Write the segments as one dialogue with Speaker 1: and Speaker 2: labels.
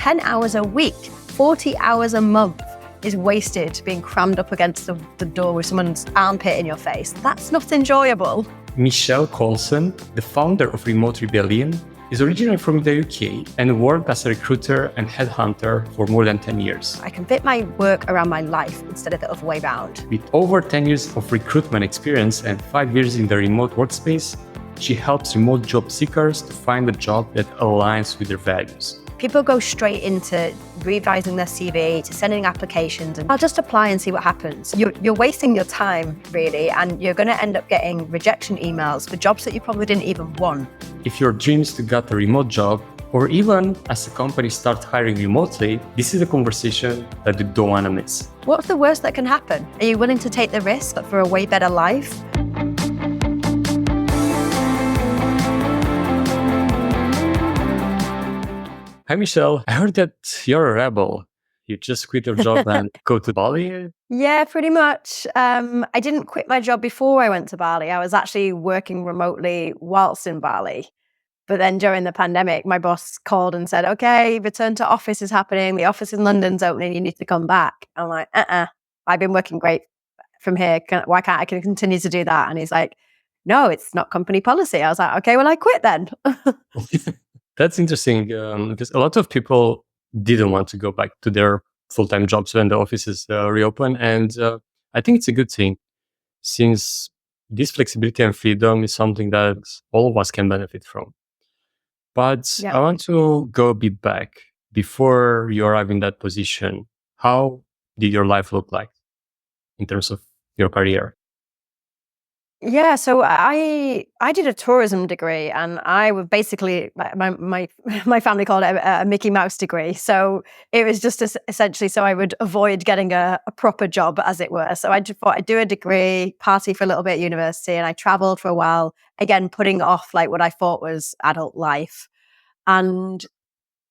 Speaker 1: 10 hours a week, 40 hours a month is wasted being crammed up against the door with someone's armpit in your face. That's not enjoyable.
Speaker 2: Michelle Coulson, the founder of Remote Rebellion, is originally from the UK and worked as a recruiter and headhunter for more than 10 years.
Speaker 1: I can fit my work around my life instead of the other way around.
Speaker 2: With over 10 years of recruitment experience and 5 years in the remote workspace, she helps remote job seekers to find a job that aligns with their values.
Speaker 1: People go straight into revising their CV, to sending applications, and I'll just apply and see what happens. You're wasting your time, really, and you're going to end up getting rejection emails for jobs that you probably didn't even want.
Speaker 2: If your dream is to get a remote job, or even as a company starts hiring remotely, this is a conversation that you don't want to miss.
Speaker 1: What's the worst that can happen? Are you willing to take the risk for a way better life?
Speaker 2: Hi, Michelle. I heard that you're a rebel. You just quit your job and go to Bali?
Speaker 1: Yeah, pretty much. I didn't quit my job before I went to Bali. I was actually working remotely whilst in Bali. But then during the pandemic, my boss called and said, okay, return to office is happening. The office in London's opening. You need to come back. I'm like, I've been working great from here. Why can't I continue to do that? And he's like, no, it's not company policy. I was like, okay, well, I quit then.
Speaker 2: That's interesting because a lot of people didn't want to go back to their full-time jobs when the offices reopen. And I think it's a good thing since this flexibility and freedom is something that all of us can benefit from. But I want to go a bit back. Before you arrive in that position, how did your life look like in terms of your career?
Speaker 1: Yeah, so I did a tourism degree, and I was basically my family called it a Mickey Mouse degree. So it was just essentially so I would avoid getting a proper job, as it were. So I just thought I'd do a degree, party for a little bit at university, and I traveled for a while, again putting off like what I thought was adult life. And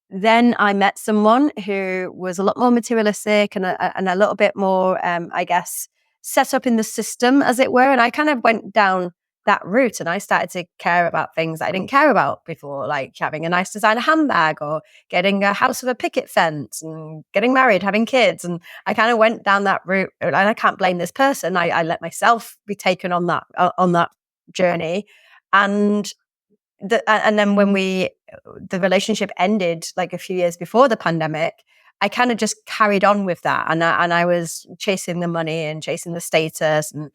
Speaker 1: then I met someone who was a lot more materialistic and a little bit more, I guess, set up in the system, as it were. And I kind of went down that route, and I started to care about things that I didn't care about before, like having a nice designer handbag or getting a house with a picket fence and getting married, having kids. And I kind of went down that route, and I can't blame this person. I let myself be taken on that journey. And then when the relationship ended like a few years before the pandemic, I kind of just carried on with that. And I was chasing the money and chasing the status and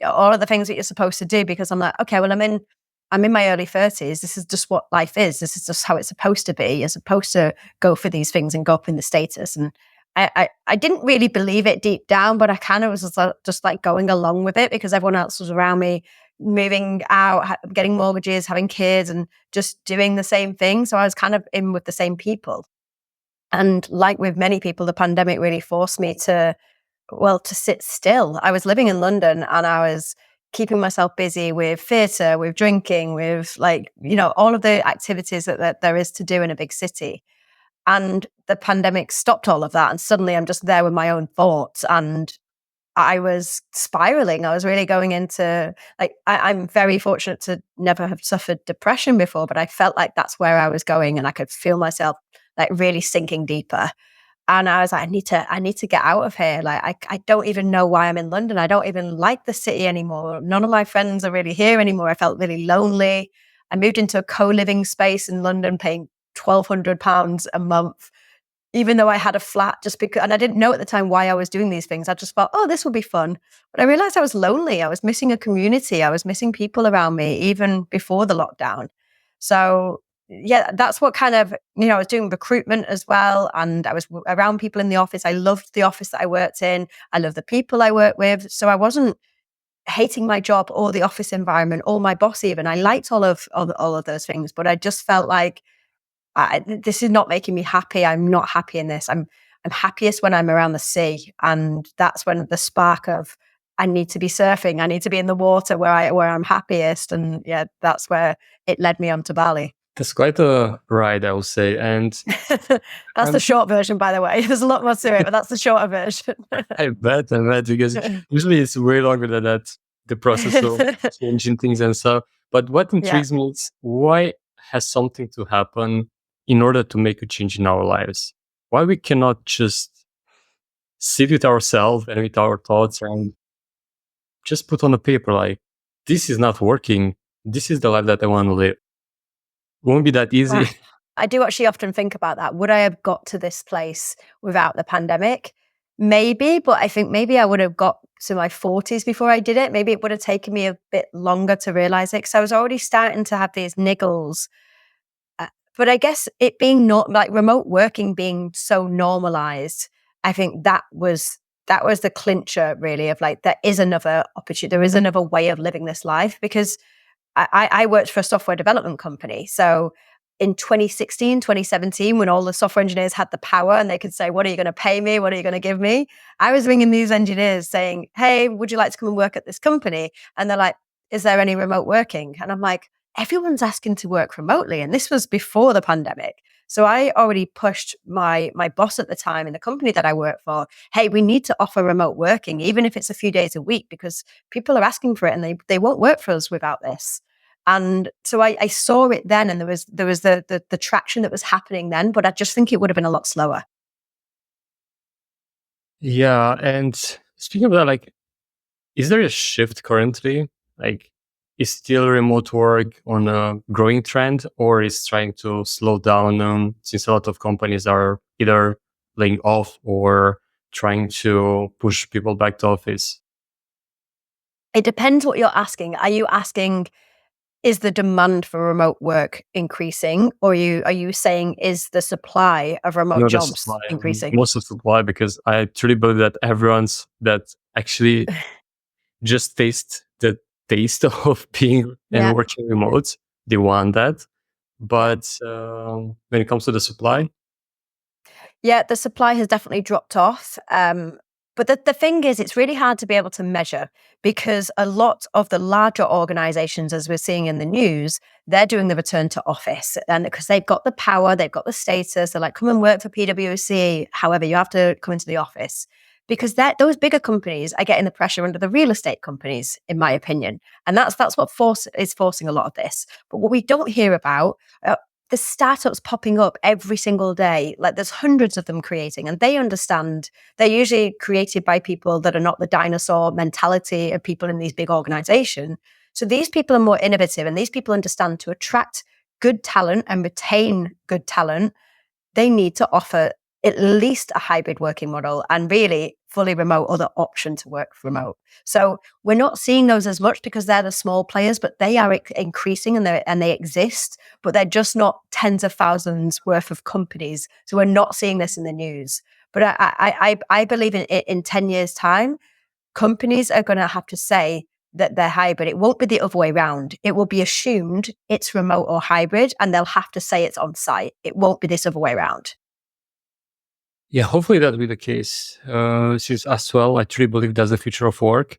Speaker 1: all of the things that you're supposed to do, because I'm like, okay, well, I'm in my early 30s. This is just what life is. This is just how it's supposed to be. You're supposed to go for these things and go up in the status. And I didn't really believe it deep down, but I kind of was just like going along with it because everyone else was around me, moving out, getting mortgages, having kids, and just doing the same thing. So I was kind of in with the same people. And like with many people, the pandemic really forced me to sit still. I was living in London, and I was keeping myself busy with theatre, with drinking, with all of the activities that there is to do in a big city. And the pandemic stopped all of that. And suddenly I'm just there with my own thoughts, and I was spiraling. I was really going into I'm very fortunate to never have suffered depression before, but I felt like that's where I was going, and I could feel myself like really sinking deeper. And I was like, I need to get out of here. Like, I don't even know why I'm in London. I don't even like the city anymore. None of my friends are really here anymore. I felt really lonely. I moved into a co-living space in London, paying £1,200 a month, even though I had a flat, just because, and I didn't know at the time why I was doing these things. I just thought, oh, this will be fun. But I realized I was lonely. I was missing a community. I was missing people around me, even before the lockdown. So yeah, that's what kind of, I was doing recruitment as well. And I was around people in the office. I loved the office that I worked in. I loved the people I worked with. So I wasn't hating my job or the office environment or my boss even. I liked all of those things, but I just felt like this is not making me happy. I'm not happy in this. I'm happiest when I'm around the sea. And that's when the spark of, I need to be surfing. I need to be in the water where I'm happiest. And yeah, that's where it led me onto Bali.
Speaker 2: That's quite a ride, I will say. And
Speaker 1: that's the short version, by the way. There's a lot more to it, but that's the shorter version.
Speaker 2: I bet, because usually it's way longer than that, the process of changing things and stuff. But what intrigues me is, why has something to happen in order to make a change in our lives? why we cannot just sit with ourselves and with our thoughts and just put on a paper like, this is not working. This is the life that I want to live. Won't be that easy.
Speaker 1: Ah, I do actually often think about that. Would I have got to this place without the pandemic? Maybe, but I think maybe I would have got to my 40s before I did it. Maybe it would have taken me a bit longer to realize it because I was already starting to have these niggles. Uh, but I guess it being not like remote working being so normalized, I think that was the clincher really of like there is another opportunity, there is another way of living this life because I worked for a software development company. So in 2016, 2017, when all the software engineers had the power and they could say, what are you going to pay me? What are you going to give me? I was ringing these engineers saying, hey, would you like to come and work at this company? And they're like, is there any remote working? And I'm like, everyone's asking to work remotely. And this was before the pandemic. So I already pushed my boss at the time in the company that I work for, hey, we need to offer remote working, even if it's a few days a week, because people are asking for it and they won't work for us without this. And so I saw it then, and there was the traction that was happening then, but I just think it would have been a lot slower.
Speaker 2: Yeah. And speaking of that, like, is there a shift currently? Like, is still remote work on a growing trend or is trying to slow down since a lot of companies are either laying off or trying to push people back to office?
Speaker 1: It depends what you're asking. Are you asking, is the demand for remote work increasing, or are you saying is the supply of remote
Speaker 2: No, the
Speaker 1: jobs
Speaker 2: supply,
Speaker 1: increasing?
Speaker 2: most of supply, because I truly believe that everyone's that actually just taste the taste of being and
Speaker 1: Yeah,
Speaker 2: working remote. They want that.
Speaker 1: yeah.
Speaker 2: But when it comes to the supply,
Speaker 1: Yeah, the supply has definitely dropped off. But the thing is, it's really hard to be able to measure because a lot of the larger organizations, as we're seeing in the news, they're doing the return to office. And because they've got the power, they've got the status, they're like, come and work for PwC. However, you have to come into the office. Because those bigger companies are getting the pressure under the real estate companies, in my opinion. And that's what is forcing a lot of this. But what we don't hear about the startups popping up every single day. Like there's hundreds of them creating, and they understand they're usually created by people that are not the dinosaur mentality of people in these big organizations. So these people are more innovative, and these people understand to attract good talent and retain good talent they need to offer at least a hybrid working model and really fully remote or the option to work remote. So we're not seeing those as much because they're the small players, but they are increasing and they exist, but they're just not tens of thousands worth of companies. So we're not seeing this in the news. But I believe in 10 years' time, companies are going to have to say that they're hybrid. It won't be the other way around. It will be assumed it's remote or hybrid, and they'll have to say it's on site. It won't be this other way around.
Speaker 2: yeah, hopefully that'll be the case. Since as well, I truly believe that's the future of work.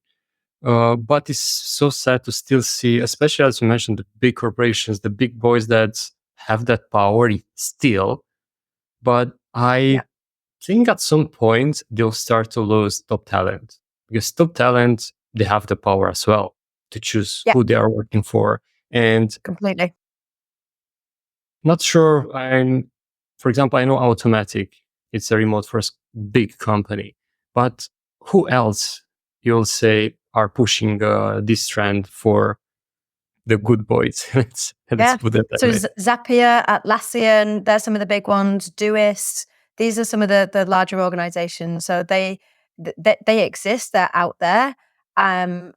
Speaker 2: But it's so sad to still see, especially as you mentioned, the big corporations, the big boys that have that power still. But I
Speaker 1: Yeah.
Speaker 2: think at some point they'll start to lose top talent because top talent, they have the power as well to choose
Speaker 1: Yeah,
Speaker 2: who they are working for. And
Speaker 1: completely.
Speaker 2: not sure. For example, I know Automatic. It's a remote first big company, but who else you'll say are pushing this trend for the good boys? Let's
Speaker 1: Yeah.
Speaker 2: put it that
Speaker 1: So
Speaker 2: way.
Speaker 1: Zapier, Atlassian, they're some of the big ones. Doist, these are some of the larger organizations. So they exist. They're out there. And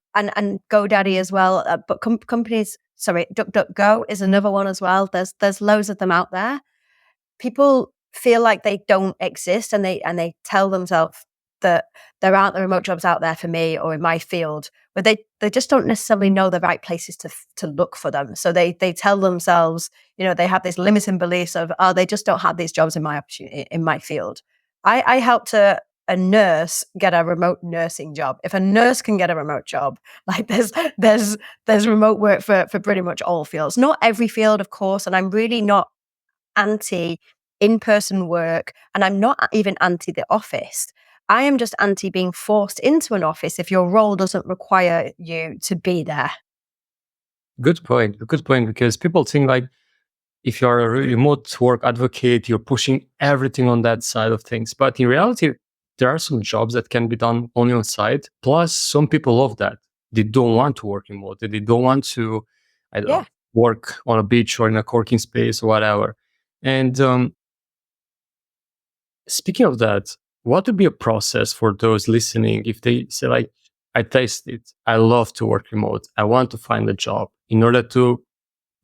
Speaker 1: GoDaddy as well. But companies, sorry, DuckDuckGo is another one as well. There's loads of them out there. People feel like they don't exist, and they tell themselves that there aren't the remote jobs out there for me or in my field, but they just don't necessarily know the right places to look for them. So they tell themselves, they have this limiting beliefs of, oh, they just don't have these jobs in my opportunity in my field. I helped a nurse get a remote nursing job. If a nurse can get a remote job, like there's remote work for pretty much all fields. Not every field, of course, and I'm really not anti in-person work, and I'm not even anti the office. I am just anti being forced into an office if your role doesn't require you to be there.
Speaker 2: Good point. Good point. Because people think like if you're a remote work advocate, you're pushing everything on that side of things. But in reality, there are some jobs that can be done only on site. Plus, some people love that. They don't want to work remote. They don't want to, I don't
Speaker 1: Yeah.
Speaker 2: know, work on a beach or in a co-working space or whatever. And speaking of that, what would be a process for those listening if they say like, I taste it, I love to work remote, I want to find a job in order to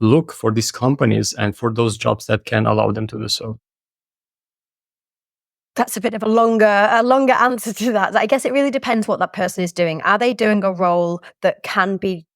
Speaker 2: look for these companies and for those jobs that can allow them to do so?
Speaker 1: That's a bit of a longer answer to that. I guess it really depends what that person is doing. Are they doing a role that can be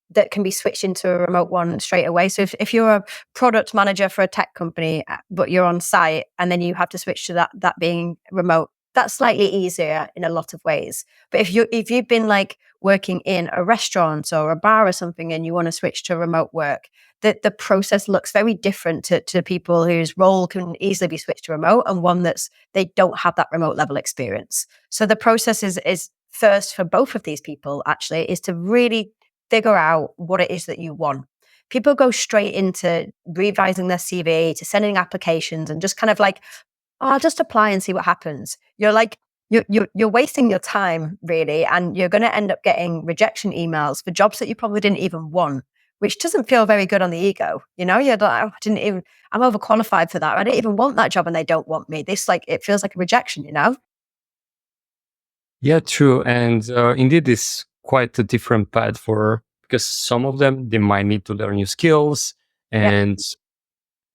Speaker 1: switched into a remote one straight away? So if you're a product manager for a tech company, but you're on site and then you have to switch to that being remote, that's slightly easier in a lot of ways. But if you've been like working in a restaurant or a bar or something and you want to switch to remote work, the process looks very different to people whose role can easily be switched to remote and one that's they don't have that remote level experience. So the process is first for both of these people actually is to really figure out what it is that you want. People go straight into revising their CV, to sending applications and just kind of like, oh, I'll just apply and see what happens. You're like, you're wasting your time really, and you're going to end up getting rejection emails for jobs that you probably didn't even want, which doesn't feel very good on the ego. You're like, oh, I didn't even, I'm overqualified for that. I didn't even want that job, and they don't want me. This like it feels like a rejection.
Speaker 2: Yeah, true. And indeed, it's quite a different path for because some of them they might need to learn new skills
Speaker 1: Yeah,
Speaker 2: and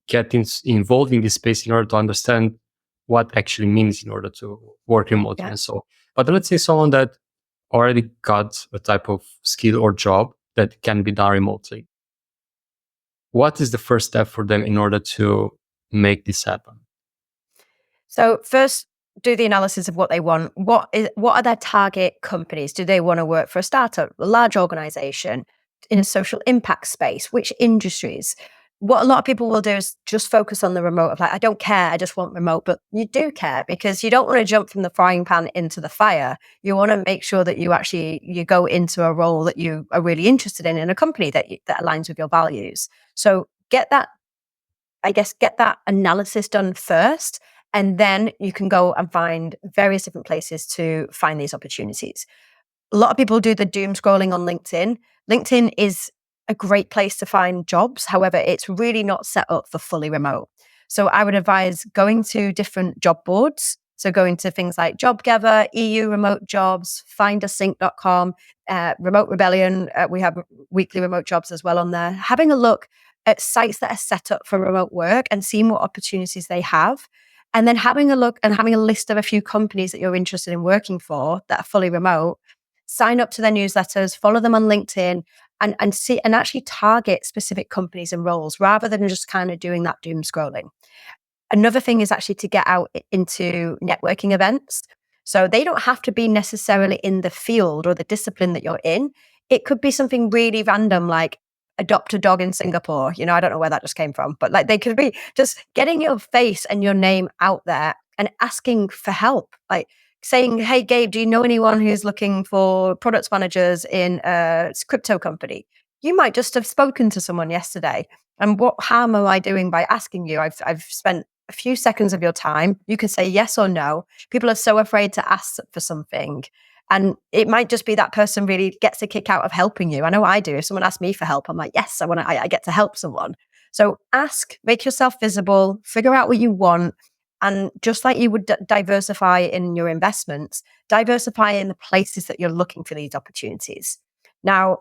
Speaker 2: get involved in this space in order to understand what actually means in order to work remotely
Speaker 1: yeah.
Speaker 2: and so. But let's say someone that already got a type of skill or job that can be done remotely. What is the first step for them in order to make this happen?
Speaker 1: So first, do the analysis of what they want. What are their target companies? Do they want to work for a startup, a large organization, in a social impact space? Which industries? What a lot of people will do is just focus on the remote of like, I don't care, I just want remote, but you do care because you don't want to jump from the frying pan into the fire. You want to make sure that you go into a role that you are really interested in a company that aligns with your values. So get that analysis done first, and then you can go and find various different places to find these opportunities. A lot of people do the doom scrolling on LinkedIn. LinkedIn is a great place to find jobs. However, it's really not set up for fully remote. So I would advise going to different job boards. So going to things like JobGever, EU remote jobs, findasync.com, Remote Rebellion. We have weekly remote jobs as well on there. Having a look at sites that are set up for remote work and seeing what opportunities they have. And then having a look and having a list of a few companies that you're interested in working for that are fully remote, sign up to their newsletters, follow them on LinkedIn, and see and actually target specific companies and roles rather than just kind of doing that doom scrolling. Another thing is actually to get out into networking events. So they don't have to be necessarily in the field or the discipline that you're in. It could be something really random like adopt a dog in Singapore. I don't know where that just came from, but like they could be just getting your face and your name out there and asking for help. Like saying, hey, Gabe, do you know anyone who's looking for product managers in a crypto company? You might just have spoken to someone yesterday. And what harm am I doing by asking you? I've spent a few seconds of your time. You can say yes or no. People are so afraid to ask for something. And it might just be that person really gets a kick out of helping you. I know I do. If someone asks me for help, I'm like, yes, I get to help someone. So ask, make yourself visible, figure out what you want. And just like you would diversify in your investments, diversify in the places that you're looking for these opportunities. Now,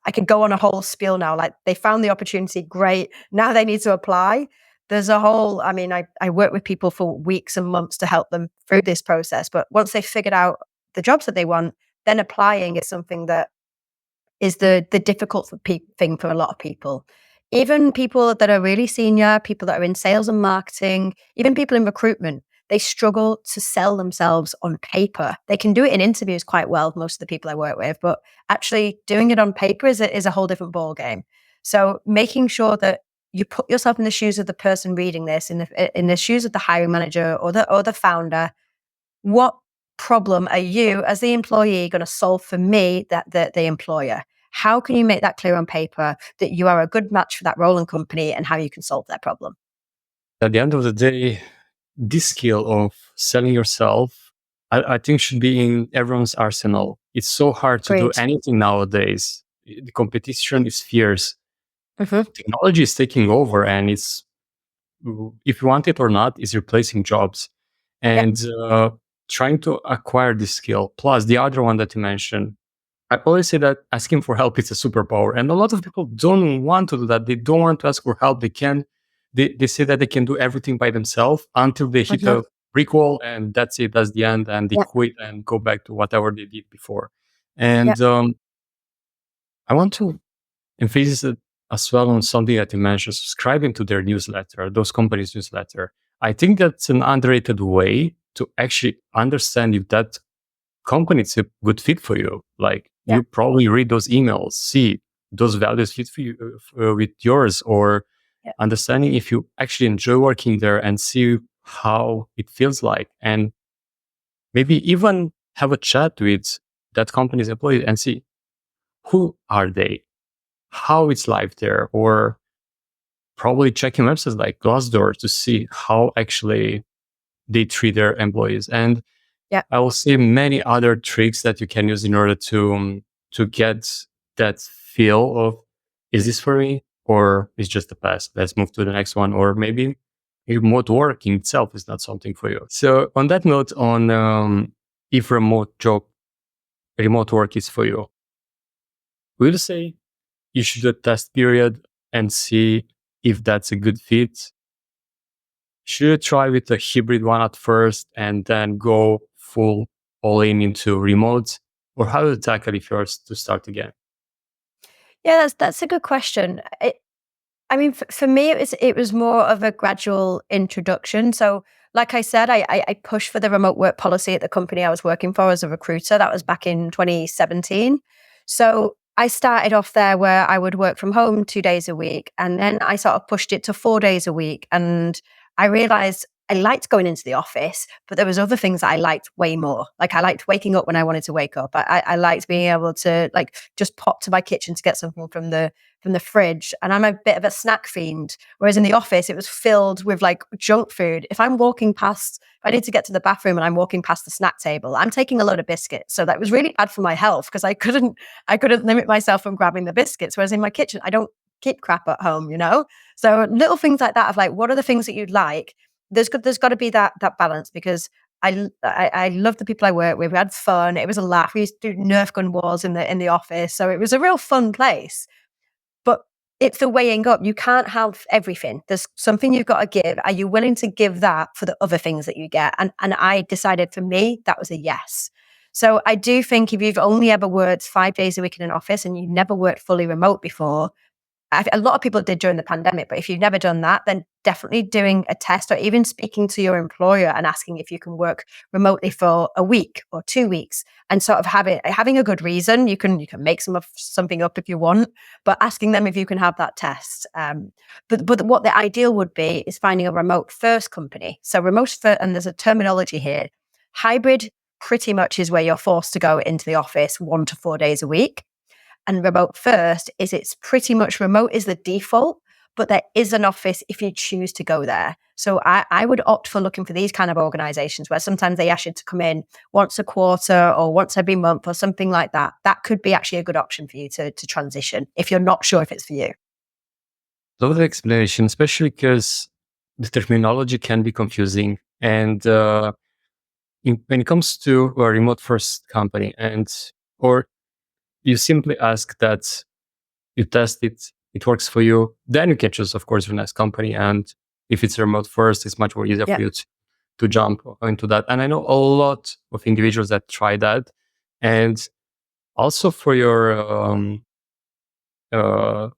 Speaker 1: I could go on a whole spiel now, like they found the opportunity, great. Now they need to apply. There's a whole, I work with people for weeks and months to help them through this process. But once they've figured out the jobs that they want, then applying is something that is the difficult thing for a lot of people. Even people that are really senior, people that are in sales and marketing, even people in recruitment, they struggle to sell themselves on paper. They can do it in interviews quite well, most of the people I work with, but actually doing it on paper is a whole different ball game. So making sure that you put yourself in the shoes of the person reading this, in the shoes of the hiring manager or the founder. What problem are you as the employee going to solve for me, that the employer? How can you make that clear on paper that you are a good match for that role and company and how you can solve their problem?
Speaker 2: At the end of the day, this skill of selling yourself, I think should be in everyone's arsenal. It's so hard to do
Speaker 1: Agreed.
Speaker 2: anything nowadays. The competition is fierce.
Speaker 1: Hmm.
Speaker 2: Technology is taking over, and it's, if you want it or not, is replacing jobs.
Speaker 1: Yeah.
Speaker 2: And trying to acquire this skill. Plus, the other one that you mentioned, I always say that asking for help is a superpower, and a lot of people don't want to do that. They don't want to ask for help. They say that they can do everything by themselves until they hit
Speaker 1: Hmm.
Speaker 2: a brick wall, and that's it. That's the end, and they
Speaker 1: Yeah.
Speaker 2: quit and go back to whatever they did before.
Speaker 1: Yeah.
Speaker 2: And I want to emphasize it as well on something that you mentioned: subscribing to their newsletter, those companies' newsletter. I think that's an underrated way to actually understand if that company is a good fit for you. Like,
Speaker 1: Yeah.
Speaker 2: you probably read those emails, see those values fit for you, with yours, or
Speaker 1: Yeah.
Speaker 2: understanding if you actually enjoy working there and see how it feels like, and maybe even have a chat with that company's employees and see who are they, how it's life there, or probably checking websites like Glassdoor to see how actually they treat their employees. And
Speaker 1: Yeah.
Speaker 2: I will see many other tricks that you can use in order to get that feel of, is this for me, or is just the past? Let's move to the next one, or maybe remote working itself is not something for you. So on that note, on if remote work is for you, we'll say you should do a test period and see if that's a good fit. Should you try with a hybrid one at first and then go full all in into remote? Or how do you tackle if you're to start again?
Speaker 1: Yeah, that's a good question. I mean, for me, it was more of a gradual introduction. So, like I said, I pushed for the remote work policy at the company I was working for as a recruiter. That was back in 2017. So I started off there where I would work from home 2 days a week, and then I sort of pushed it to 4 days a week. And I realized I liked going into the office, but there was other things that I liked way more. Like I liked waking up when I wanted to wake up. I liked being able to like just pop to my kitchen to get something from the fridge, and I'm a bit of a snack fiend. Whereas in the office, it was filled with like junk food. If I need to get to the bathroom and I'm walking past the snack table, I'm taking a load of biscuits. So that was really bad for my health because I couldn't limit myself from grabbing the biscuits. Whereas in my kitchen, I don't keep crap at home. So little things like that of like, what are the things that you'd like? There's got to be that balance because I love the people I work with. We had fun. It was a laugh. We used to do Nerf gun wars in the office, so it was a real fun place. But it's the weighing up. You can't have everything. There's something you've got to give. Are you willing to give that for the other things that you get? And I decided for me that was a yes. So I do think if you've only ever worked 5 days a week in an office and you've never worked fully remote before, a lot of people did during the pandemic, but if you've never done that, then definitely doing a test or even speaking to your employer and asking if you can work remotely for a week or 2 weeks and sort of having a good reason. You can make something up if you want, but asking them if you can have that test. But what the ideal would be is finding a remote first company. So remote first, and there's a terminology here. Hybrid pretty much is where you're forced to go into the office 1 to 4 days a week, and remote first is it's pretty much remote is the default, but there is an office if you choose to go there. So I would opt for looking for these kind of organizations where sometimes they ask you to come in once a quarter or once every month or something like that. That could be actually a good option for you to transition if you're not sure if it's for you.
Speaker 2: Love the explanation, especially because the terminology can be confusing. And when it comes to a remote first company, or you simply ask that you test it, it works for you, then you can choose, of course, your next company. And if it's remote first, it's much more easier
Speaker 1: Yeah.
Speaker 2: for you to jump into that. And I know a lot of individuals that try that. And also for your uh,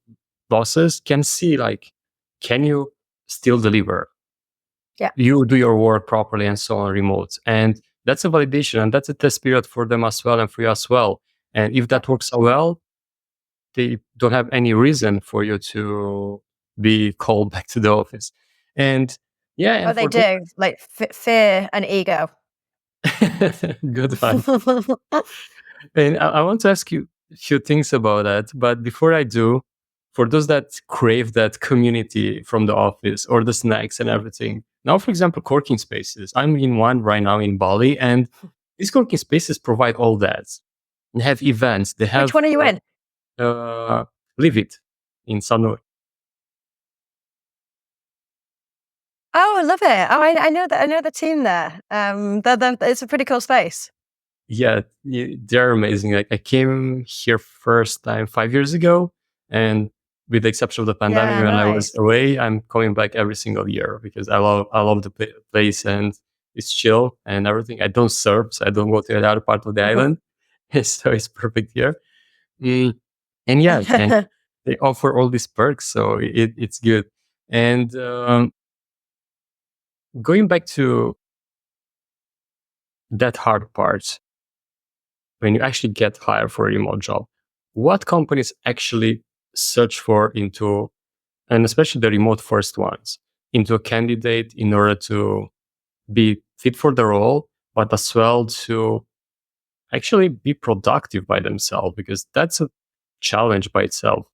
Speaker 2: bosses can see, like, can you still deliver?
Speaker 1: Yeah.
Speaker 2: You do your work properly and so on remote. And that's a validation, and that's a test period for them as well and for you as well. And if
Speaker 1: Yeah.
Speaker 2: that works out well, they don't have any reason for you to be called back to the office. And yeah,
Speaker 1: Oh,
Speaker 2: and
Speaker 1: they
Speaker 2: for those,
Speaker 1: do. Like fear and ego.
Speaker 2: good one. And I want to ask you a few things about that. But before I do, for those that crave that community from the office or the snacks and everything. Now, for example, co-working spaces. I'm in one right now in Bali, and these co-working spaces provide all that. They have events. They
Speaker 1: Which
Speaker 2: have
Speaker 1: one are you in?
Speaker 2: Live It in Sanur.
Speaker 1: Oh, I love it. Oh, I know that. I know the team there. It's a pretty cool space.
Speaker 2: Yeah, they're amazing. Like I came here first time 5 years ago, and with the exception of the pandemic
Speaker 1: Yeah,
Speaker 2: when I was
Speaker 1: nice.
Speaker 2: away, I'm coming back every single year because I love the place and it's chill and everything. I don't surf, so I don't go to the other part of the island, so it's perfect here. Mm, and yeah, and they offer all these perks, so it's good. And going back to that hard part, when you actually get hired for a remote job, what companies actually search for into, and especially the remote first ones, into a candidate in order to be fit for the role, but as well to actually be productive by themselves, because that's a challenge by itself.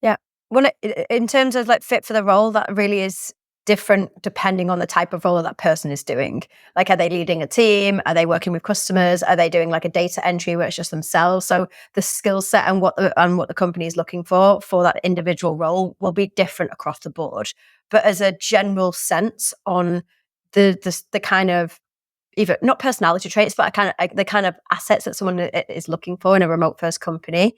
Speaker 1: Yeah. Well, in terms of like fit for the role, that really is different depending on the type of role that person is doing. Like, are they leading a team? Are they working with customers? Are they doing like a data entry where it's just themselves? So the skill set and what the company is looking for that individual role will be different across the board. But as a general sense on the kind of either not personality traits, but the kind of assets that someone is looking for in a remote first company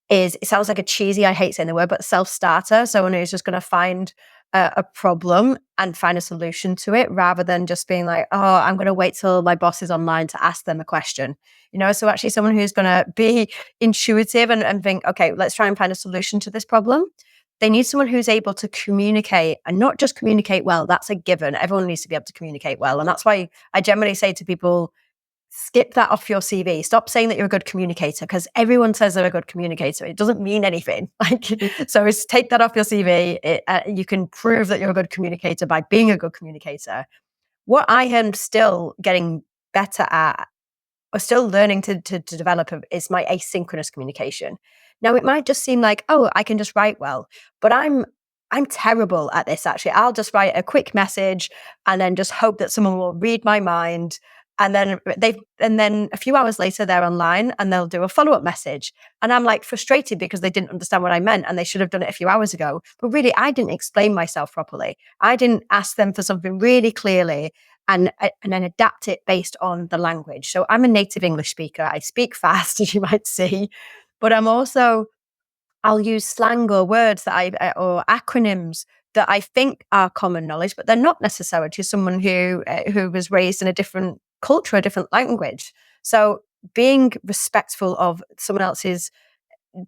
Speaker 1: is, it sounds like a cheesy, I hate saying the word, but self-starter. Someone who's just going to find a problem and find a solution to it rather than just being like, oh, I'm going to wait till my boss is online to ask them a question. So actually someone who's going to be intuitive and think, okay, let's try and find a solution to this problem. They need someone who's able to communicate, and not just communicate well. That's a given. Everyone needs to be able to communicate well. And that's why I generally say to people, skip that off your CV. Stop saying that you're a good communicator, because everyone says they're a good communicator. It doesn't mean anything. So it's take that off your CV. You can prove that you're a good communicator by being a good communicator. What I am still getting better at, or still learning to develop, is my asynchronous communication. Now, it might just seem like, oh, I can just write well, but I'm terrible at this. Actually, I'll just write a quick message and then just hope that someone will read my mind. And then a few hours later, they're online and they'll do a follow-up message. And I'm like frustrated because they didn't understand what I meant and they should have done it a few hours ago. But really, I didn't explain myself properly. I didn't ask them for something really clearly and then adapt it based on the language. So I'm a native English speaker. I speak fast, as you might see, but I'll use slang or words or acronyms that I think are common knowledge, but they're not necessarily to someone who was raised in a different culture, a different language. So being respectful of someone else's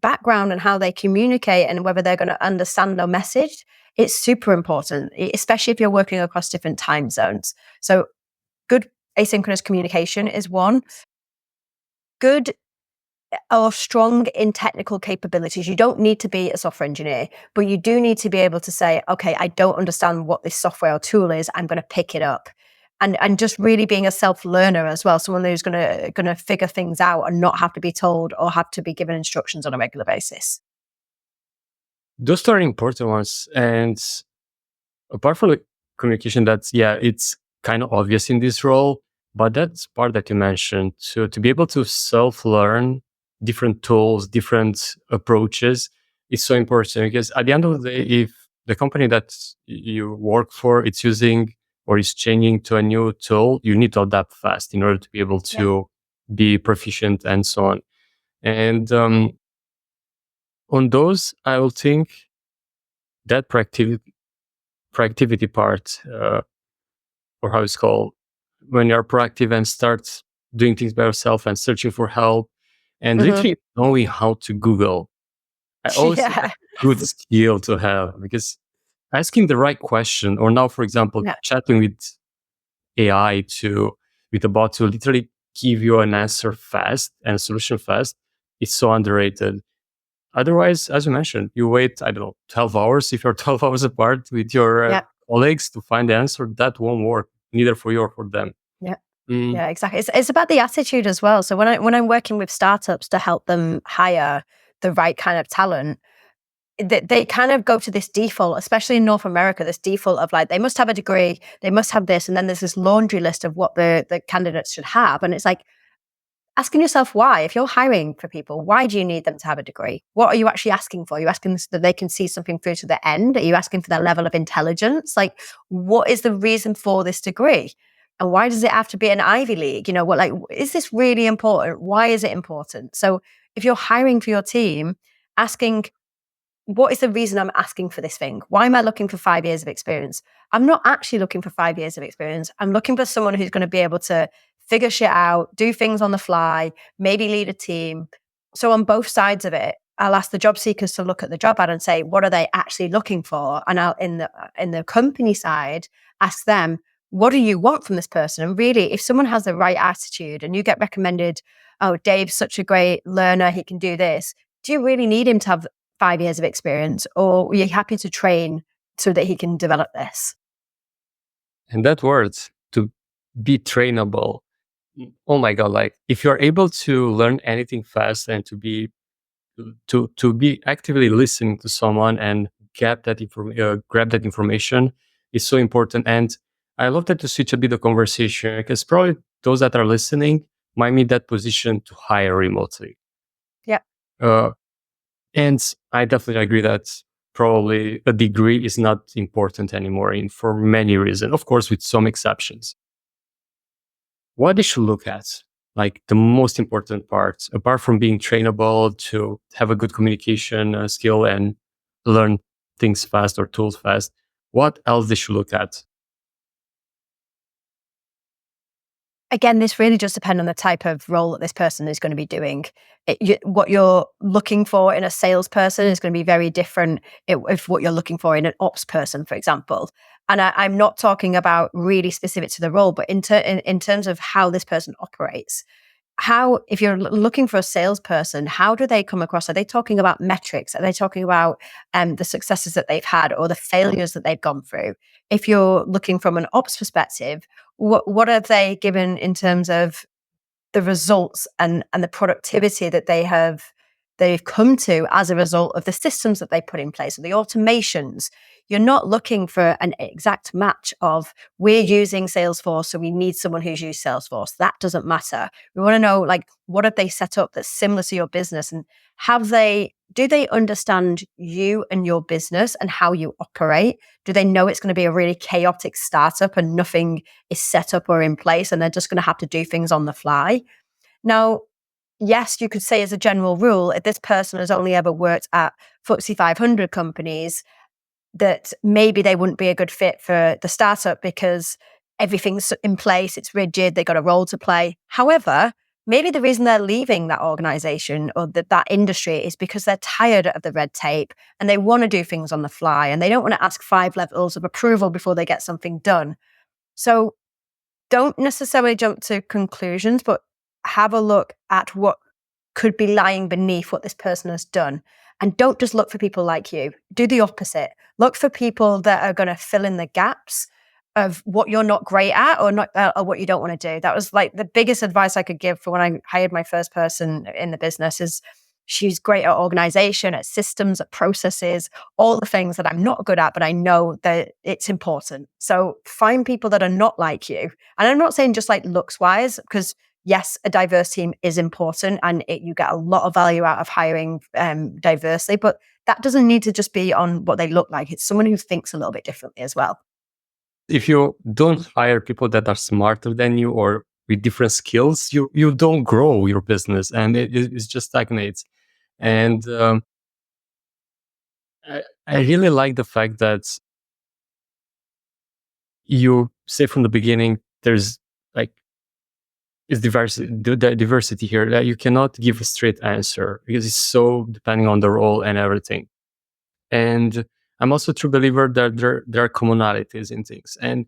Speaker 1: background and how they communicate and whether they're going to understand the message, it's super important, especially if you're working across different time zones. So good asynchronous communication is one. Good or strong in technical capabilities. You don't need to be a software engineer, but you do need to be able to say, okay, I don't understand what this software or tool is. I'm going to pick it up. And just really being a self-learner as well, someone who's going to figure things out and not have to be told or have to be given instructions on a regular basis.
Speaker 2: Those are important ones. And apart from the communication, it's kind of obvious in this role, but that's part that you mentioned. So to be able to self-learn different tools, different approaches is so important, because at the end of the day, if the company that you work for, it's using or is changing to a new tool, you need to adapt fast in order to be able to be proficient and so on. And on those, I will think that proactivity part, or how it's called, when you're proactive and start doing things by yourself and searching for help and literally knowing how to Google. I always think that's a good skill to have, because asking the right question, or now, for example, chatting with AI with a bot to literally give you an answer fast and a solution fast, is so underrated. Otherwise, as you mentioned, you wait, I don't know, 12 hours if you're 12 hours apart with your colleagues to find the answer. That won't work, neither for you or for them.
Speaker 1: Yeah. Yeah, exactly. It's about the attitude as well. So when I'm working with startups to help them hire, the right kind of talent, they kind of go to this default, especially in North America, this default of like, they must have a degree, they must have this. And then there's this laundry list of what the candidates should have. And it's like, asking yourself why. If you're hiring for people, why do you need them to have a degree? What are you actually asking for? Are you asking so that they can see something through to the end? Are you asking for their level of intelligence? Like, what is the reason for this degree? And why does it have to be an Ivy League? You know, what, like, is this really important? Why is it important? So if you're hiring for your team, asking, what is the reason I'm asking for this thing? Why am I looking for 5 years of experience? I'm not actually looking for 5 years of experience. I'm looking for someone who's going to be able to figure shit out, do things on the fly, maybe lead a team. So on both sides of it, I'll ask the job seekers to look at the job ad and say, what are they actually looking for? And I'll in the company side, ask them, what do you want from this person? And really, if someone has the right attitude and you get recommended, oh, Dave's such a great learner, he can do this. Do you really need him to have 5 years of experience, or are you happy to train so that he can develop this?
Speaker 2: And that word, to be trainable. Oh my God, like if you're able to learn anything fast and to be actively listening to someone and grab that information is so important. And I love that to switch a bit of conversation, because probably those that are listening might be in that position to hire remotely.
Speaker 1: Yeah.
Speaker 2: And I definitely agree that probably a degree is not important anymore for many reasons, of course, with some exceptions. What they should look at, like the most important parts, apart from being trainable to have a good communication skill and learn things fast or tools fast, what else they should look at?
Speaker 1: Again, this really does depend on the type of role that this person is going to be doing. What you're looking for in a salesperson is going to be very different if what you're looking for in an ops person, for example. And I'm not talking about really specific to the role, but in terms of how this person operates. How, if you're looking for a salesperson, how do they come across? Are they talking about metrics? Are they talking about the successes that they've had or the failures that they've gone through? If you're looking from an ops perspective, what have they given in terms of the results and the productivity that they've come to as a result of the systems that they put in place, or the automations? You're not looking for an exact match of, we're using Salesforce, so we need someone who's used Salesforce. That doesn't matter. We want to know, like, what have they set up that's similar to your business, and do they understand you and your business and how you operate? Do they know it's going to be a really chaotic startup and nothing is set up or in place and they're just going to have to do things on the fly? Now, yes, you could say as a general rule, if this person has only ever worked at FTSE 500 companies, that maybe they wouldn't be a good fit for the startup because everything's in place, it's rigid, they got a role to play. However, maybe the reason they're leaving that organization or that industry is because they're tired of the red tape and they want to do things on the fly and they don't want to ask 5 levels of approval before they get something done. So don't necessarily jump to conclusions, but have a look at what could be lying beneath what this person has done. And don't just look for people like you. Do the opposite. Look for people that are going to fill in the gaps of what you're not great at or what you don't want to do. That was like the biggest advice I could give for when I hired my first person in the business is, she's great at organization, at systems, at processes, all the things that I'm not good at, but I know that it's important. So find people that are not like you. And I'm not saying just like looks wise, because yes, a diverse team is important and you get a lot of value out of hiring diversely, but that doesn't need to just be on what they look like. It's someone who thinks a little bit differently as well.
Speaker 2: If you don't hire people that are smarter than you or with different skills, you don't grow your business, and it just stagnates. And I really like the fact that you say from the beginning, there's like, is diversity here, that you cannot give a straight answer because it's so depending on the role and everything. And I'm also a true believer that there are commonalities in things. And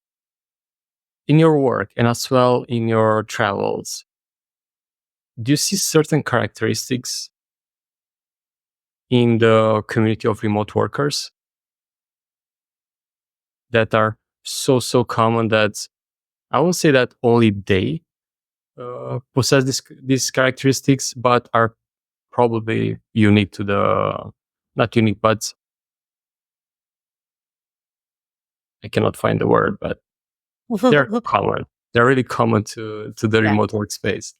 Speaker 2: in your work and as well in your travels, do you see certain characteristics in the community of remote workers that are so common that I won't say that only they possess these characteristics, but are probably unique to the, not unique, but I cannot find the word, but they're common. They're really common to the
Speaker 1: Yeah.
Speaker 2: remote workspace.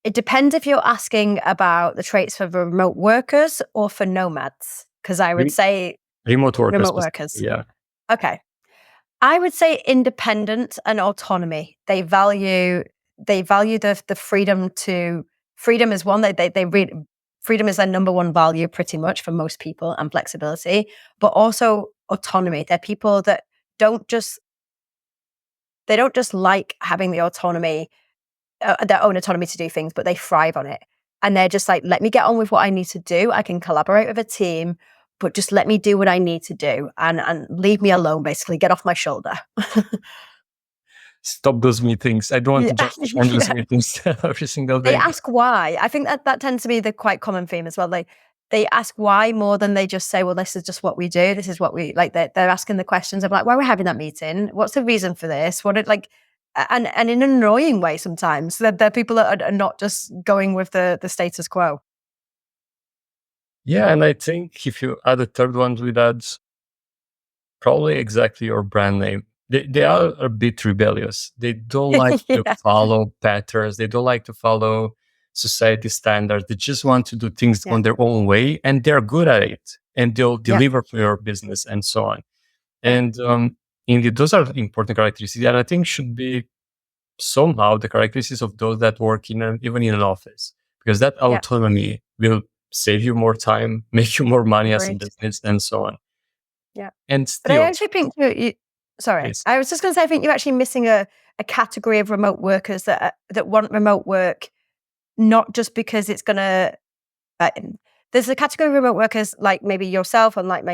Speaker 1: It depends if you're asking about the traits for remote workers or for nomads, because I would
Speaker 2: Re-
Speaker 1: say
Speaker 2: Remote workers
Speaker 1: remote
Speaker 2: specifically,
Speaker 1: workers.
Speaker 2: yeah.
Speaker 1: Okay. I would say independence and autonomy. They value the freedom to freedom is one. They read freedom is their number one value pretty much for most people, and flexibility, but also autonomy. They're people that don't just they don't just like having the autonomy, their own autonomy to do things, but they thrive on it. And they're just like, let me get on with what I need to do. I can collaborate with a team, but just let me do what I need to do and leave me alone, basically. Get off my shoulder.
Speaker 2: Stop those meetings. I don't want
Speaker 1: Yeah.
Speaker 2: to just attend those
Speaker 1: Yeah.
Speaker 2: meetings every single
Speaker 1: They
Speaker 2: day.
Speaker 1: ask why. I think that tends to be the quite common theme as well. They ask why more than they just say, well, this is just what we do. This is what we like. They're asking the questions of like, why we're having that meeting. What's the reason for this? What it like, and in an annoying way sometimes. They're people that are not just going with the status quo.
Speaker 2: Yeah, and I think if you add a third one with that, probably exactly your brand name. They are a bit rebellious. They don't like to
Speaker 1: Yeah.
Speaker 2: follow patterns. They don't like to follow society standards. They just want to do things
Speaker 1: Yeah.
Speaker 2: on their own way, and they're good at it. And they'll
Speaker 1: Yeah.
Speaker 2: deliver for your business and so on.
Speaker 1: Yeah.
Speaker 2: And indeed, those are important characteristics, and I think should be somehow the characteristics of those that work even in an office, because that
Speaker 1: Yeah.
Speaker 2: autonomy will save you more time, make you more money as a
Speaker 1: Agreed.
Speaker 2: business, and so on.
Speaker 1: Yeah.
Speaker 2: And
Speaker 1: But I
Speaker 2: still,
Speaker 1: actually think you sorry.
Speaker 2: please.
Speaker 1: I was just going to say, I think you're actually missing a category of remote workers that want remote work, not just because it's going to Uh, there's a category of remote workers like maybe yourself and like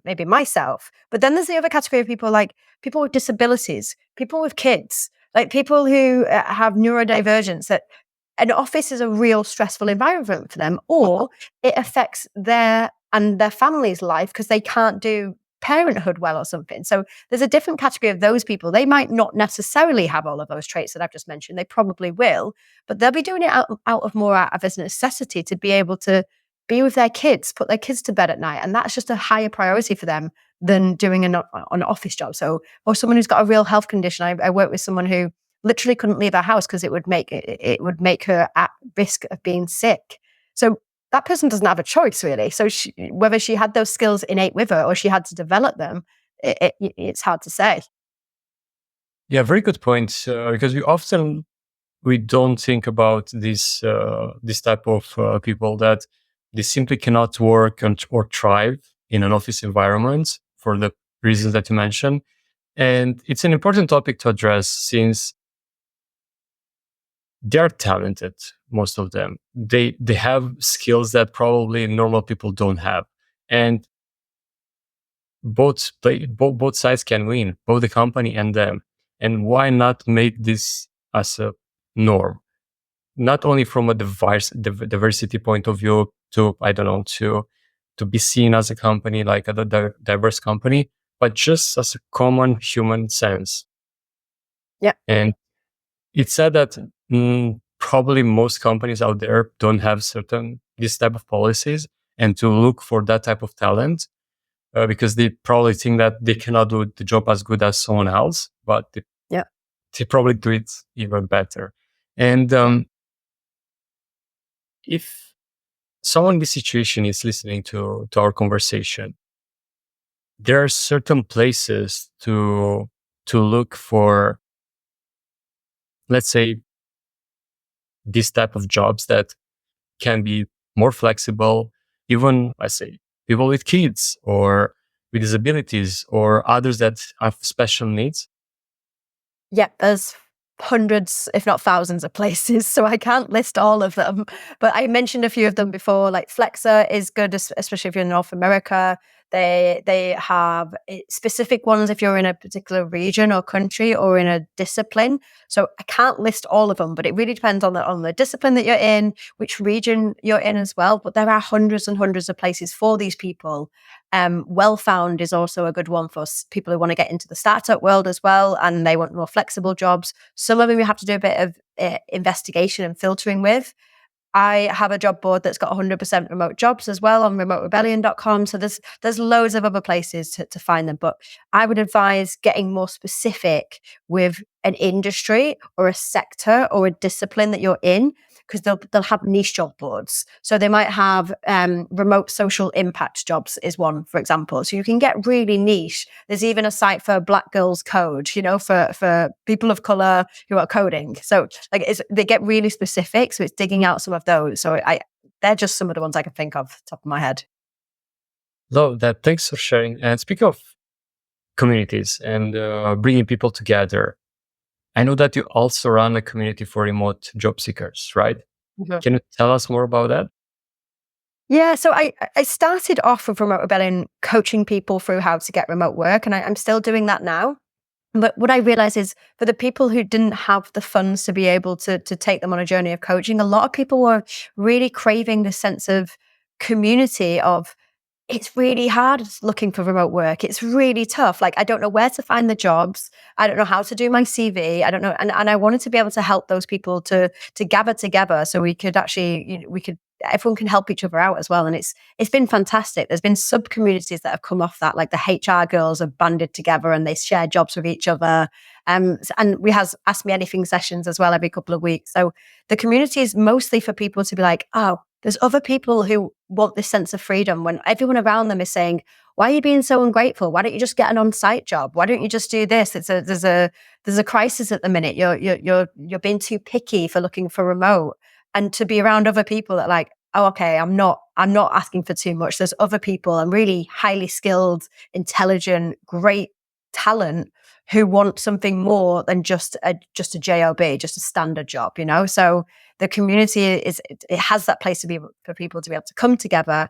Speaker 1: maybe myself, but then there's the other category of people like people with disabilities, people with kids, like people who have neurodivergence. That an office is a real stressful environment for them, or it affects their family's life because they can't do parenthood well or something. So there's a different category of those people. They might not necessarily have all of those traits that I've just mentioned. They probably will, but they'll be doing it out of a necessity to be able to be with their kids, put their kids to bed at night. And that's just a higher priority for them than doing an office job. So, or someone who's got a real health condition. I work with someone who literally couldn't leave her house because it would make her at risk of being sick. So that person doesn't have a choice really. So whether she had those skills innate with her or she had to develop them, it's hard to say.
Speaker 2: Yeah, very good point. Because we don't think about this type of people that they simply cannot work or thrive in an office environment for the reasons that you mentioned. And it's an important topic to address since they're talented, most of them. They have skills that probably normal people don't have. And both sides can win, both the company and them. And why not make this as a norm? Not only from a diversity point of view, to I don't know, to be seen as a company like a diverse company, but just as a common human sense.
Speaker 1: Yeah.
Speaker 2: And it's said that probably most companies out there don't have certain this type of policies, and to look for that type of talent because they probably think that they cannot do the job as good as someone else, but
Speaker 1: Yeah.
Speaker 2: they probably do it even better. And if someone in this situation is listening to our conversation, there are certain places to look for, let's say, this type of jobs that can be more flexible, even I say people with kids or with disabilities or others that have special needs.
Speaker 1: Yeah, there's hundreds, if not thousands of places, so I can't list all of them. But I mentioned a few of them before, like Flexer is good, especially if you're in North America. They have specific ones if you're in a particular region or country or in a discipline. So I can't list all of them, but it really depends on the discipline that you're in, which region you're in as well. But there are hundreds and hundreds of places for these people. Well Found is also a good one for people who want to get into the startup world as well, and they want more flexible jobs. Some of them you have to do a bit of investigation and filtering with. I have a job board that's got 100% remote jobs as well on remoterebellion.com. So there's loads of other places to find them. But I would advise getting more specific with an industry or a sector or a discipline that you're in, because they'll have niche job boards. So they might have remote social impact jobs is one, for example. So you can get really niche. There's even a site for Black Girls Code, for people of color who are coding. So like they get really specific. So it's digging out some of those. So they're just some of the ones I can think of top of my head.
Speaker 2: Love that. Thanks for sharing. And speak of communities and bringing people together, I know that you also run a community for remote job seekers, right?
Speaker 1: Mhm.
Speaker 2: Can you tell us more about that?
Speaker 1: Yeah, so I started off with Remote Rebellion coaching people through how to get remote work, and I'm still doing that now. But what I realize is for the people who didn't have the funds to be able to take them on a journey of coaching, a lot of people were really craving the sense of community of it's really hard looking for remote work. It's really tough. Like, I don't know where to find the jobs. I don't know how to do my CV. I don't know. And I wanted to be able to help those people to gather together so we could actually, everyone can help each other out as well. And it's been fantastic. There's been sub communities that have come off that, like the HR girls have banded together and they share jobs with each other. And we have Ask Me Anything sessions as well every couple of weeks. So the community is mostly for people to be like, oh, there's other people who want this sense of freedom when everyone around them is saying, why are you being so ungrateful? Why don't you just get an on-site job? Why don't you just do this? There's a crisis at the minute. You're being too picky for looking for remote. And to be around other people that are like, oh, okay, I'm not asking for too much. There's other people and really highly skilled, intelligent, great talent who want something more than just a job, just a standard job, So the community it has that place to be for people to be able to come together,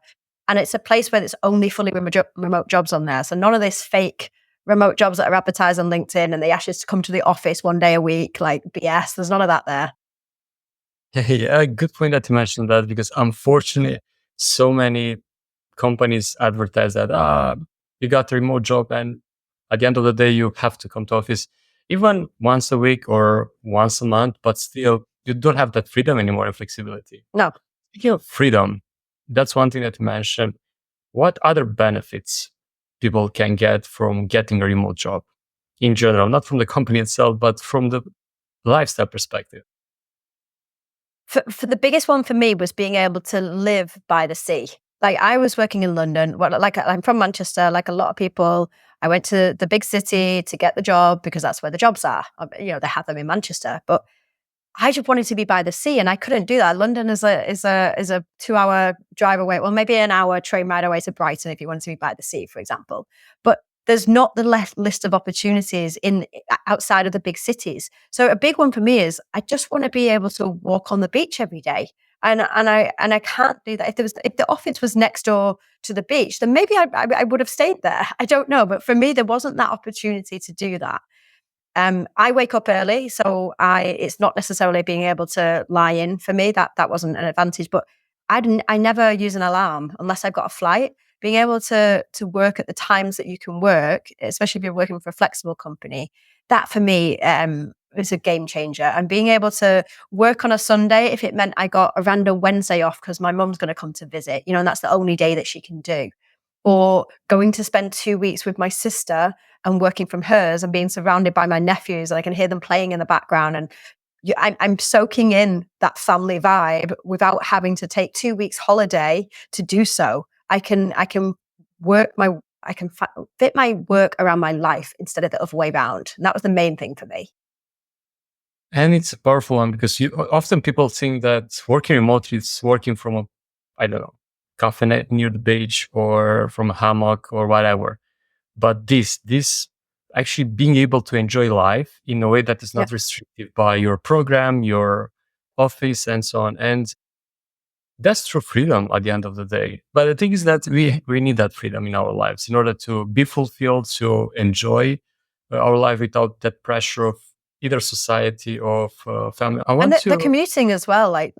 Speaker 1: and it's a place where it's only fully remote jobs on there. So none of this fake remote jobs that are advertised on LinkedIn and they ask you to come to the office one day a week, like BS. There's none of that there.
Speaker 2: Yeah, good point that you mentioned that because unfortunately, so many companies advertise that you got a remote job, and at the end of the day, you have to come to office even once a week or once a month, but still you don't have that freedom anymore and flexibility.
Speaker 1: No.
Speaker 2: Speaking of freedom, that's one thing that you mentioned. What other benefits people can get from getting a remote job in general, not from the company itself, but from the lifestyle perspective?
Speaker 1: For the biggest one for me was being able to live by the sea. Like I was working in London. Well, like I'm from Manchester. Like a lot of people, I went to the big city to get the job because that's where the jobs are. They have them in Manchester, but I just wanted to be by the sea, and I couldn't do that. London is a 2 hour drive away. Well, maybe an hour train ride away to Brighton if you wanted to be by the sea, for example. But there's not the list of opportunities in outside of the big cities. So a big one for me is I just want to be able to walk on the beach every day. And I can't do that. If the office was next door to the beach, then maybe I would have stayed there. I don't know, but for me, there wasn't that opportunity to do that. I wake up early, so it's not necessarily being able to lie in for me. That wasn't an advantage, but I never use an alarm unless I've got a flight. Being able to work at the times that you can work, especially if you're working for a flexible company, that for me is a game changer. And being able to work on a Sunday, if it meant I got a random Wednesday off because my mum's going to come to visit, and that's the only day that she can do, or going to spend 2 weeks with my sister and working from hers and being surrounded by my nephews and I can hear them playing in the background. And I'm soaking in that family vibe without having to take 2 weeks holiday to do so. I can work my I can fit my work around my life instead of the other way around. And that was the main thing for me.
Speaker 2: And it's a powerful one because often people think that working remotely is working from I don't know, cafe near the beach or from a hammock or whatever. But this actually being able to enjoy life in a way that is
Speaker 1: Yeah.
Speaker 2: not restricted by your program, your office, and so on. And that's true freedom at the end of the day. But the thing is that we need that freedom in our lives in order to be fulfilled, to enjoy our life without that pressure of either society or of family. I
Speaker 1: And
Speaker 2: want
Speaker 1: the
Speaker 2: to.
Speaker 1: commuting as well. Like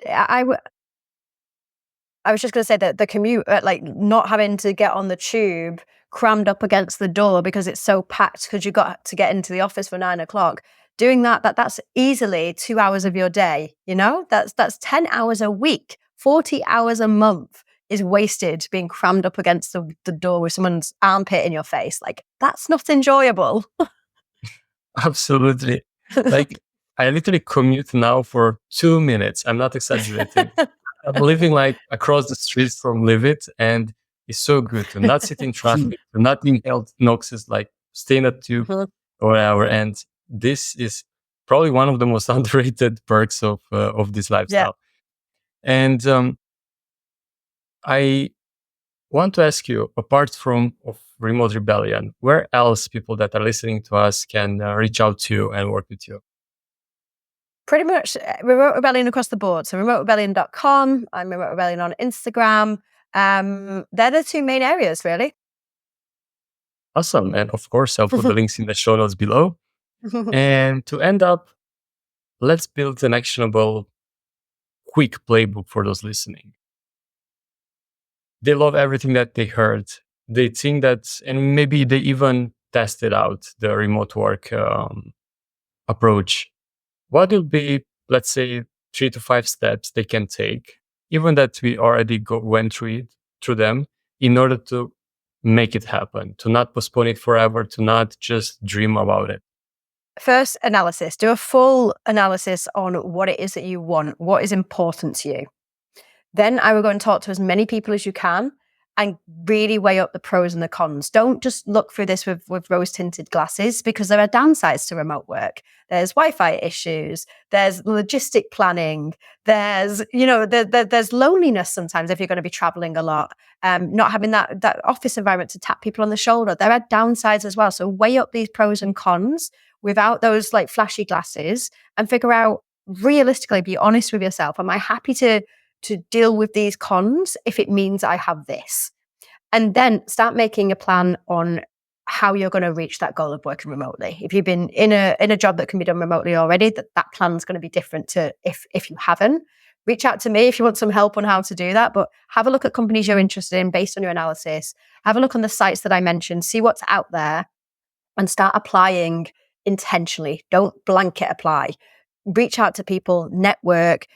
Speaker 1: I, I was just going to say that the commute, like not having to get on the tube crammed up against the door because it's so packed because you got to get into the office for 9 o'clock. doing that's easily 2 hours of your day. That's 10 hours a week, 40 hours a month is wasted being crammed up against the door with someone's armpit in your face. Like, that's not enjoyable.
Speaker 2: Absolutely. Like, I literally commute now for 2 minutes. I'm not exaggerating. I'm living like across the street from Live It, and it's so good to not sit in traffic, to not inhale noxious, like stay in a tube
Speaker 1: Mhm.
Speaker 2: or whatever. And this is probably one of the most underrated perks of this
Speaker 1: Yeah.
Speaker 2: lifestyle. And I want to ask you, apart from of Remote Rebellion, where else people that are listening to us can reach out to you and work with you?
Speaker 1: Pretty much Remote Rebellion across the board. So remoterebellion.com, I'm Remote Rebellion on Instagram. They're the two main areas, really.
Speaker 2: Awesome. And of course, I'll put the links in the show notes below. And to end up, let's build an actionable, quick playbook for those listening. They love everything that they heard. They think that, and maybe they even tested out the remote work approach. What will be, let's say, 3 to 5 steps they can take, even that we already went through them, in order to make it happen, to not postpone it forever, to not just dream about it?
Speaker 1: First, analysis. Do a full analysis on what it is that you want, what is important to you. Then I would go and talk to as many people as you can and really weigh up the pros and the cons. Don't just look through this with rose tinted glasses, because there are downsides to remote work. There's Wi-Fi issues. There's logistic planning. There's, there's loneliness sometimes if you're going to be traveling a lot. Not having that office environment to tap people on the shoulder. There are downsides as well. So weigh up these pros and cons without those like flashy glasses and figure out realistically, be honest with yourself. Am I happy to deal with these cons if it means I have this? And then start making a plan on how you're going to reach that goal of working remotely. If you've been in a job that can be done remotely already, that plan's going to be different to if you haven't. Reach out to me if you want some help on how to do that, but have a look at companies you're interested in based on your analysis. Have a look on the sites that I mentioned, see what's out there, and start applying intentionally. Don't blanket apply. Reach out to people, network,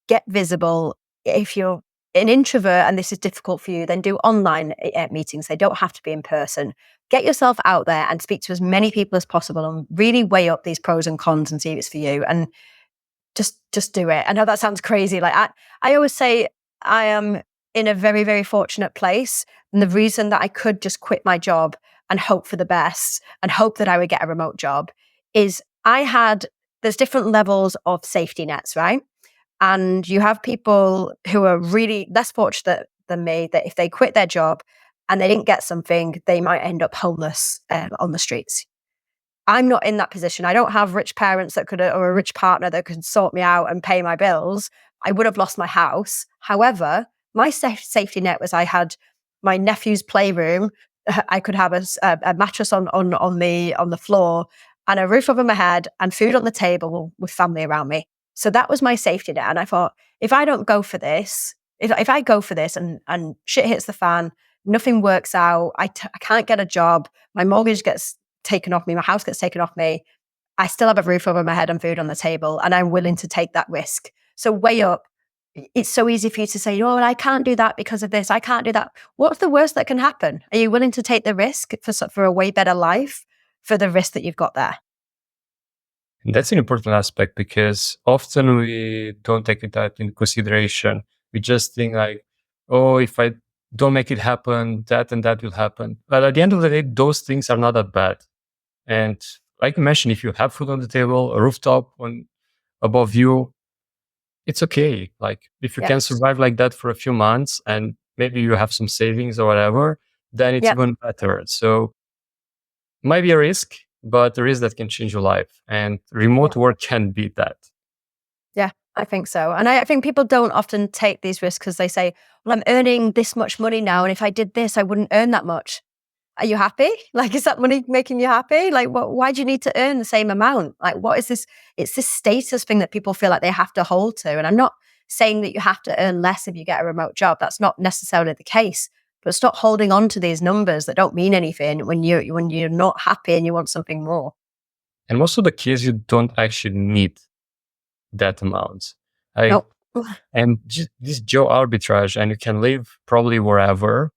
Speaker 1: get visible. If you're an introvert and this is difficult for you, then do online meetings. They don't have to be in person. Get yourself out there and speak to as many people as possible and really weigh up these pros and cons and see if it's for you. And just do it. I know that sounds crazy. Like I always say I am in a very, very fortunate place. And the reason that I could just quit my job and hope for the best and hope that I would get a remote job is there's different levels of safety nets, right? And you have people who are really less fortunate than me, that if they quit their job and they didn't get something, they might end up homeless on the streets. I'm not in that position. I don't have rich parents or a rich partner that can sort me out and pay my bills. I would have lost my house. However, my safety net was I had my nephew's playroom. I could have a mattress on the floor and a roof over my head and food on the table with family around me. So that was my safety net. And I thought, if I don't go for this, if I go for this and shit hits the fan, nothing works out, I can't get a job, my mortgage gets taken off me, my house gets taken off me, I still have a roof over my head and food on the table, and I'm willing to take that risk. So weigh up. It's so easy for you to say, oh, I can't do that because of this. I can't do that. What's the worst that can happen? Are you willing to take the risk for a way better life for the risk that you've got there?
Speaker 2: And that's an important aspect, because often we don't take that into consideration. We just think like, oh, if I don't make it happen, that and that will happen. But at the end of the day, those things are not that bad. And like you mentioned, if you have food on the table, a rooftop above you, it's okay. Like, if you
Speaker 1: Yeah.
Speaker 2: can survive like that for a few months and maybe you have some savings or whatever, then it's
Speaker 1: Yeah.
Speaker 2: even better. So might be a risk, but a risk that can change your life. And remote work can beat that.
Speaker 1: Yeah, I think so. And I think people don't often take these risks because they say, well, I'm earning this much money now, and if I did this, I wouldn't earn that much. Are you happy? Like, is that money making you happy? Like, why do you need to earn the same amount? Like, what is this? It's this status thing that people feel like they have to hold to. And I'm not saying that you have to earn less if you get a remote job. That's not necessarily the case. But stop holding on to these numbers that don't mean anything when you're not happy and you want something more.
Speaker 2: And most of the case, you don't actually need that amount. I
Speaker 1: Nope.
Speaker 2: and this geo arbitrage, and you can live probably wherever,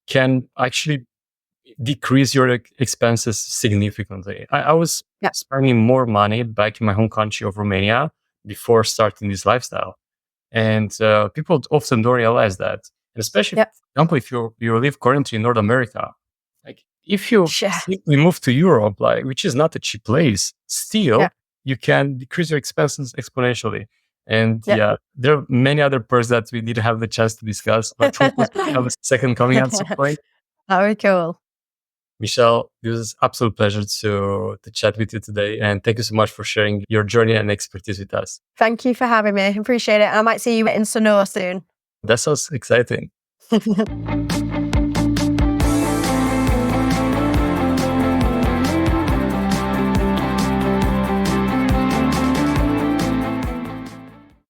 Speaker 2: can actually decrease your expenses significantly. I was
Speaker 1: Yeah.
Speaker 2: spending more money back in my home country of Romania before starting this lifestyle. And people often don't realize that. And especially,
Speaker 1: Yeah.
Speaker 2: for example, if you live currently in North America, like if you
Speaker 1: Yeah.
Speaker 2: simply move to Europe, like which is not a cheap place,
Speaker 1: Yeah.
Speaker 2: still you can decrease your expenses exponentially. And
Speaker 1: Yeah.
Speaker 2: yeah, there are many other perks that we didn't have the chance to discuss, but hopefully we have a second coming at some point.
Speaker 1: Very cool.
Speaker 2: Michelle, it was an absolute pleasure to chat with you today. And thank you so much for sharing your journey and expertise with us.
Speaker 1: Thank you for having me. Appreciate it. I might see you in Sonora soon.
Speaker 2: That sounds exciting.